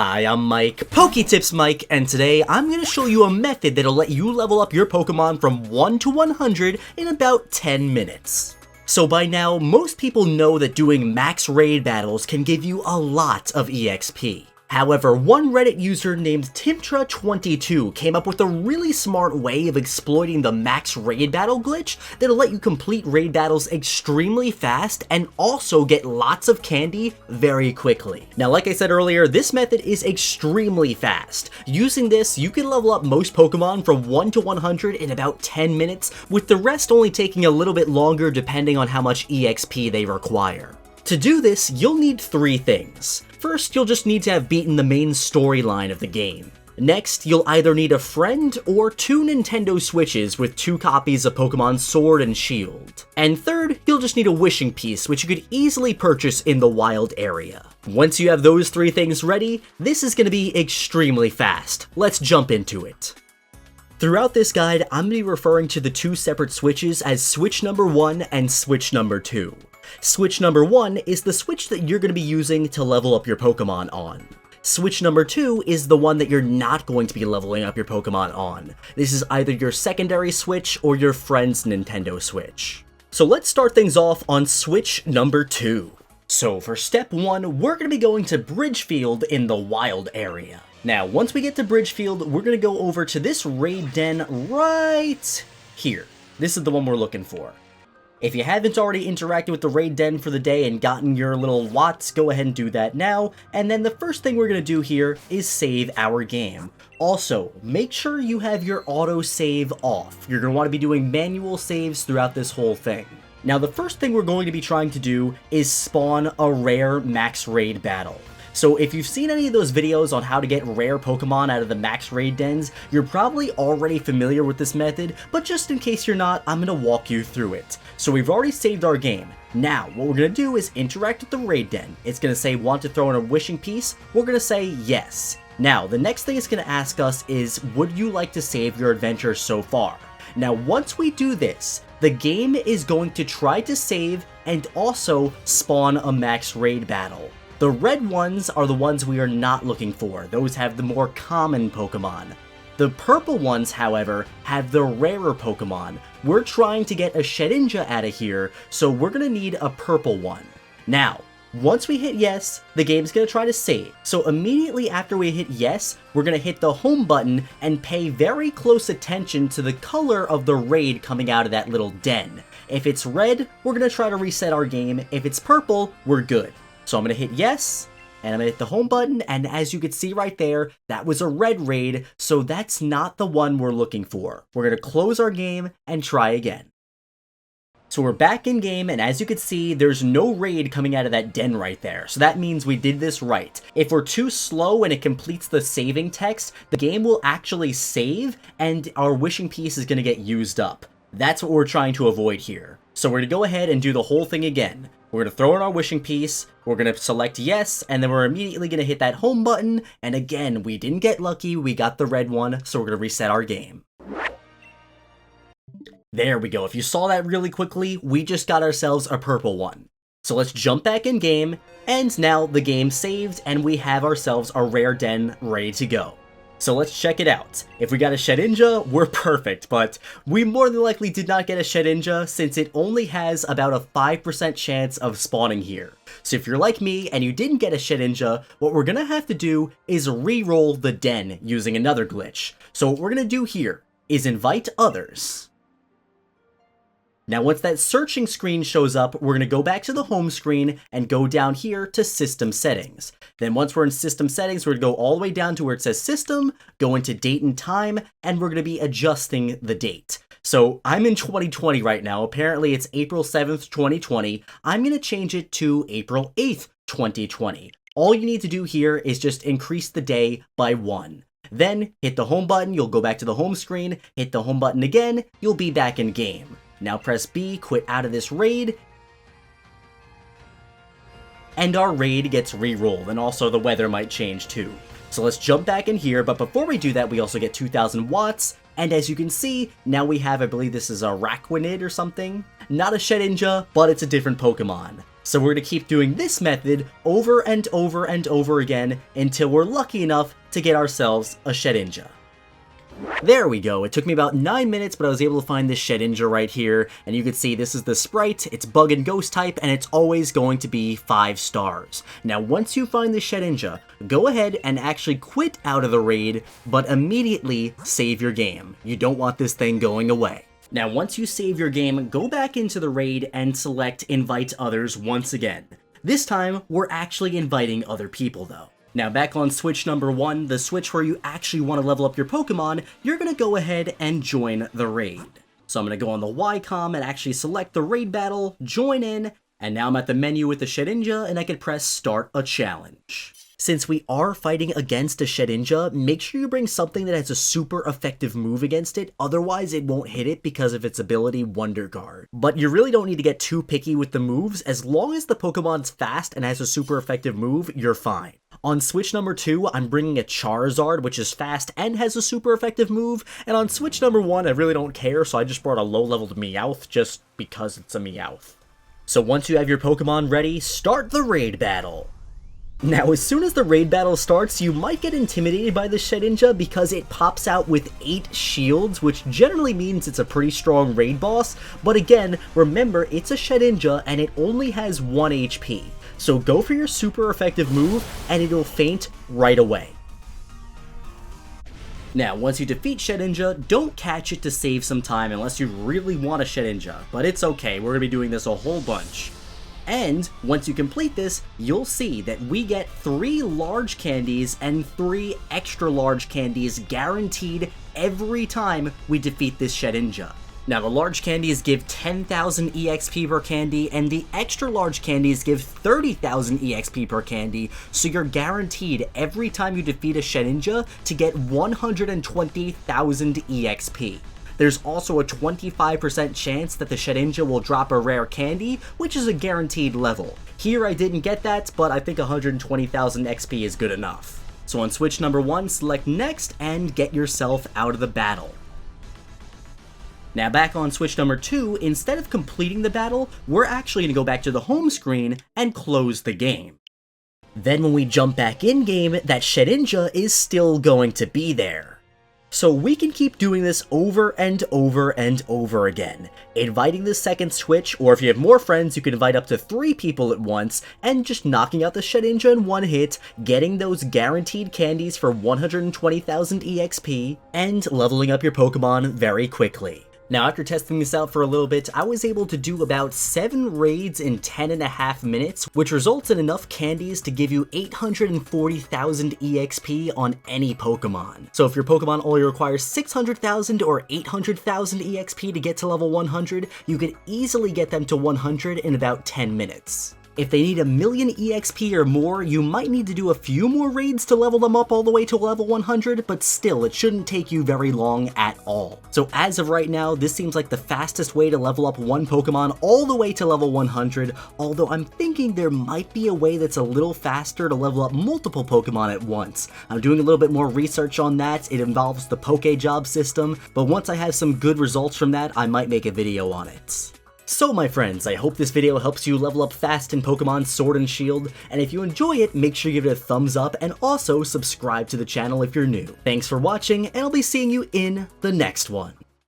Hi, I'm Mike, PokeTips Mike, and today I'm going to show you a method that'll let you level up your Pokemon from 1 to 100 in about 10 minutes. So by now, most people know that doing max raid battles can give you a lot of EXP. However, one Reddit user named Timtra22 came up with a really smart way of exploiting the max raid battle glitch that'll let you complete raid battles extremely fast and also get lots of candy very quickly. Now, like I said earlier, this method is extremely fast. Using this, you can level up most Pokemon from 1 to 100 in about 10 minutes, with the rest only taking a little bit longer depending on how much EXP they require. To do this, you'll need 3 things. First, you'll just need to have beaten the main storyline of the game. Next, you'll either need a friend or 2 Nintendo Switches with 2 copies of Pokemon Sword and Shield. And third, you'll just need a wishing piece, which you could easily purchase in the wild area. Once you have those 3 things ready, this is going to be extremely fast. Let's jump into it. Throughout this guide, I'm going to be referring to the 2 separate switches as switch number 1 and switch number 2. Switch number 1 is the switch that you're going to be using to level up your Pokemon on. Switch number 2 is the one that you're not going to be leveling up your Pokemon on. This is either your secondary switch or your friend's Nintendo Switch. So let's start things off on switch number 2. So for step 1, we're going to be going to Bridgefield in the wild area. Now, once we get to Bridgefield, we're going to go over to this raid den right here. This is the one we're looking for. If you haven't already interacted with the raid den for the day and gotten your little watts, go ahead and do that now. And then the first thing we're going to do here is save our game. Also, make sure you have your auto save off. You're going to want to be doing manual saves throughout this whole thing. Now, the first thing we're going to be trying to do is spawn a rare max raid battle. So if you've seen any of those videos on how to get rare Pokemon out of the max raid dens, you're probably already familiar with this method, but just in case you're not, I'm going to walk you through it. So we've already saved our game. Now, what we're going to do is interact with the raid den. It's going to say, want to throw in a wishing piece? We're going to say yes. Now, the next thing it's going to ask us is, would you like to save your adventure so far? Now, once we do this, the game is going to try to save and also spawn a max raid battle. The red ones are the ones we are not looking for. Those have the more common Pokemon. The purple ones, however, have the rarer Pokemon. We're trying to get a Shedinja out of here, so we're going to need a purple one. Now, once we hit yes, the game's going to try to save. So immediately after we hit yes, we're going to hit the home button and pay very close attention to the color of the raid coming out of that little den. If it's red, we're going to try to reset our game. If it's purple, we're good. So I'm going to hit yes, and I'm going to hit the home button, and as you can see right there, that was a red raid, so that's not the one we're looking for. We're going to close our game and try again. So we're back in game, and as you can see, there's no raid coming out of that den right there, so that means we did this right. If we're too slow and it completes the saving text, the game will actually save, and our wishing piece is going to get used up. That's what we're trying to avoid here. So we're going to go ahead and do the whole thing again. We're going to throw in our wishing piece, we're going to select yes, and then we're immediately going to hit that home button, and again, we didn't get lucky, we got the red one, so we're going to reset our game. There we go. If you saw that really quickly, we just got ourselves a purple one. So let's jump back in game, and now the game saved, and we have ourselves a rare den ready to go. So let's check it out. If we got a Shedinja, we're perfect, but we more than likely did not get a Shedinja since it only has about a 5% chance of spawning here. So if you're like me and you didn't get a Shedinja, what we're gonna have to do is re-roll the den using another glitch. So what we're gonna do here is invite others. Now once that searching screen shows up, we're going to go back to the home screen and go down here to system settings. Then once we're in system settings, we're going to go all the way down to where it says system, go into date and time, and we're going to be adjusting the date. So I'm in 2020 right now. Apparently it's April 7th, 2020. I'm going to change it to April 8th, 2020. All you need to do here is just increase the day by 1. Then hit the home button, you'll go back to the home screen, hit the home button again, you'll be back in game. Now press B, quit out of this raid, and our raid gets re-rolled, and also the weather might change too. So let's jump back in here, but before we do that, we also get 2,000 watts, and as you can see, now we have, I believe this is a Raquinid or something. Not a Shedinja, but it's a different Pokemon. So we're going to keep doing this method over and over and over again until we're lucky enough to get ourselves a Shedinja. There we go. It took me about 9 minutes, but I was able to find this Shedinja right here, and you can see this is the sprite, it's bug and ghost type, and it's always going to be 5 stars. Now, once you find the Shedinja, go ahead and actually quit out of the raid, but immediately save your game. You don't want this thing going away. Now, once you save your game, go back into the raid and select Invite Others once again. This time, we're actually inviting other people, though. Now, back on switch number 1, the switch where you actually want to level up your Pokemon, you're going to go ahead and join the raid. So I'm going to go on the Y-com and actually select the raid battle, join in, and now I'm at the menu with the Shedinja, and I can press Start a Challenge. Since we are fighting against a Shedinja, make sure you bring something that has a super effective move against it, otherwise it won't hit it because of its ability Wonder Guard. But you really don't need to get too picky with the moves, as long as the Pokemon's fast and has a super effective move, you're fine. On switch number 2, I'm bringing a Charizard, which is fast and has a super effective move, and on switch number 1, I really don't care, so I just brought a low-leveled Meowth just because it's a Meowth. So once you have your Pokemon ready, start the raid battle. Now, as soon as the raid battle starts, you might get intimidated by the Shedinja because it pops out with 8 shields, which generally means it's a pretty strong raid boss, but again, remember, it's a Shedinja and it only has 1 HP. So go for your super effective move and it'll faint right away. Now, once you defeat Shedinja, don't catch it to save some time unless you really want a Shedinja, but it's okay, we're going to be doing this a whole bunch. And once you complete this, you'll see that we get 3 large candies and 3 extra large candies guaranteed every time we defeat this Shedinja. Now, the large candies give 10,000 EXP per candy, and the extra large candies give 30,000 EXP per candy, so you're guaranteed every time you defeat a Shedinja to get 120,000 EXP. There's also a 25% chance that the Shedinja will drop a rare candy, which is a guaranteed level. Here I didn't get that, but I think 120,000 XP is good enough. So on switch number 1, select next and get yourself out of the battle. Now back on switch number 2, instead of completing the battle, we're actually going to go back to the home screen and close the game. Then when we jump back in game, that Shedinja is still going to be there. So we can keep doing this over and over and over again, inviting the second switch, or if you have more friends, you can invite up to 3 people at once, and just knocking out the Shedinja in one hit, getting those guaranteed candies for 120,000 EXP, and leveling up your Pokemon very quickly. Now, after testing this out for a little bit, I was able to do about 7 raids in 10.5 minutes, which results in enough candies to give you 840,000 EXP on any Pokemon. So if your Pokemon only requires 600,000 or 800,000 EXP to get to level 100, you could easily get them to 100 in about 10 minutes. If they need 1,000,000 EXP or more, you might need to do a few more raids to level them up all the way to level 100, but still, it shouldn't take you very long at all. So as of right now, this seems like the fastest way to level up one Pokemon all the way to level 100, although I'm thinking there might be a way that's a little faster to level up multiple Pokemon at once. I'm doing a little bit more research on that. It involves the Pokejob system, but once I have some good results from that, I might make a video on it. So my friends, I hope this video helps you level up fast in Pokemon Sword and Shield, and if you enjoy it, make sure you give it a thumbs up and also subscribe to the channel if you're new. Thanks for watching, and I'll be seeing you in the next one.